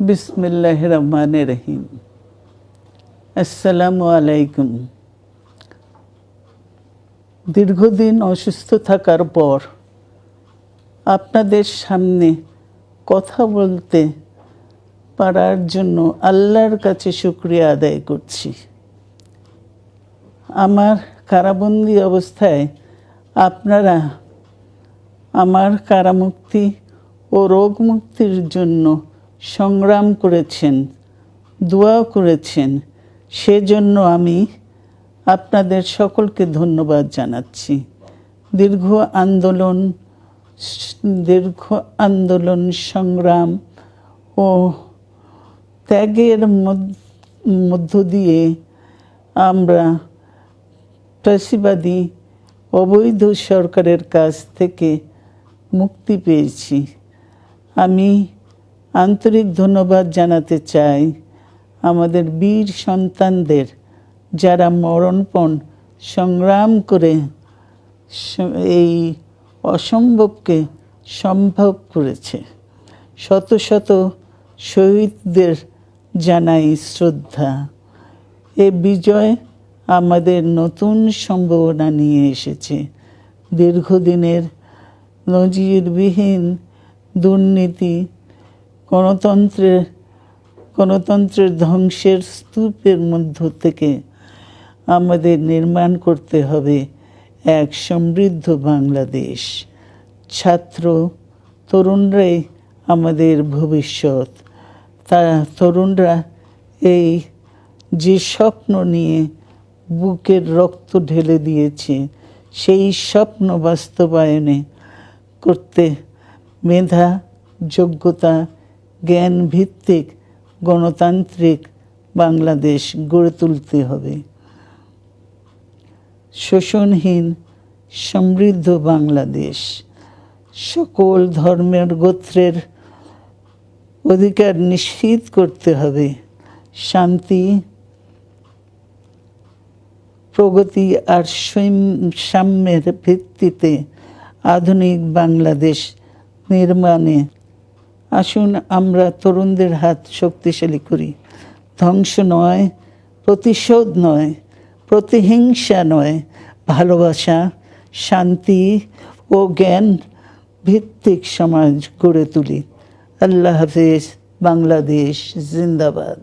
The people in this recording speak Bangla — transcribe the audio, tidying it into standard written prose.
বিসমিল্লাহির রহমানির রহিম। আসসালামু আলাইকুম। দীর্ঘদিন অসুস্থ থাকার পর আপনাদের সামনে কথা বলতে পারার জন্য আল্লাহর কাছে শুকরিয়া আদায় করছি। আমার কারাবন্দী অবস্থায় আপনারা আমার কারামুক্তি ও রোগ মুক্তির জন্য সংগ্রাম করেছেন, দোয়া করেছেন। সেজন্য আমি আপনাদের সকলকে ধন্যবাদ জানাচ্ছি। দীর্ঘ আন্দোলন সংগ্রাম ও ত্যাগের মধ্য দিয়ে আমরা ফ্যাসিবাদী অবৈধ সরকারের কাছ থেকে মুক্তি পেয়েছি। আমি আন্তরিক ধন্যবাদ জানাতে চাই আমাদের বীর সন্তানদের, যারা মরণপণ সংগ্রাম করে এই অসম্ভবকে সম্ভব করেছে। শত শত শহীদদের জানাই শ্রদ্ধা। এ বিজয় আমাদের নতুন সম্ভাবনা নিয়ে এসেছে। দীর্ঘদিনের নজিরবিহীন দুর্নীতি, গণতন্ত্রের ধ্বংসের স্তূপের মধ্য থেকে আমাদের নির্মাণ করতে হবে এক সমৃদ্ধ বাংলাদেশ। ছাত্র তরুণরাই আমাদের ভবিষ্যৎ। তরুণরা এই যে স্বপ্ন নিয়ে বুকের রক্ত ঢেলে দিয়েছে, সেই স্বপ্ন বাস্তবায়নে করতে মেধা, যোগ্যতা, জ্ঞান ভিত্তিক গণতান্ত্রিক বাংলাদেশ গড়ে তুলতে হবে। শোষণহীন সমৃদ্ধ বাংলাদেশ। সকল ধর্মের গোত্রের অধিকার নিশ্চিত করতে হবে। শান্তি, প্রগতি আর সাম্যের ভিত্তিতে আধুনিক বাংলাদেশ নির্মাণে আসুন আমরা তরুণদের হাত শক্তিশালী করি। ধ্বংস নয়, প্রতিশোধ নয়, প্রতিহিংসা নয়, ভালোবাসা, শান্তি ও জ্ঞান ভিত্তিক সমাজ গড়ে তুলি। আল্লাহ হাফেজ। বাংলাদেশ জিন্দাবাদ।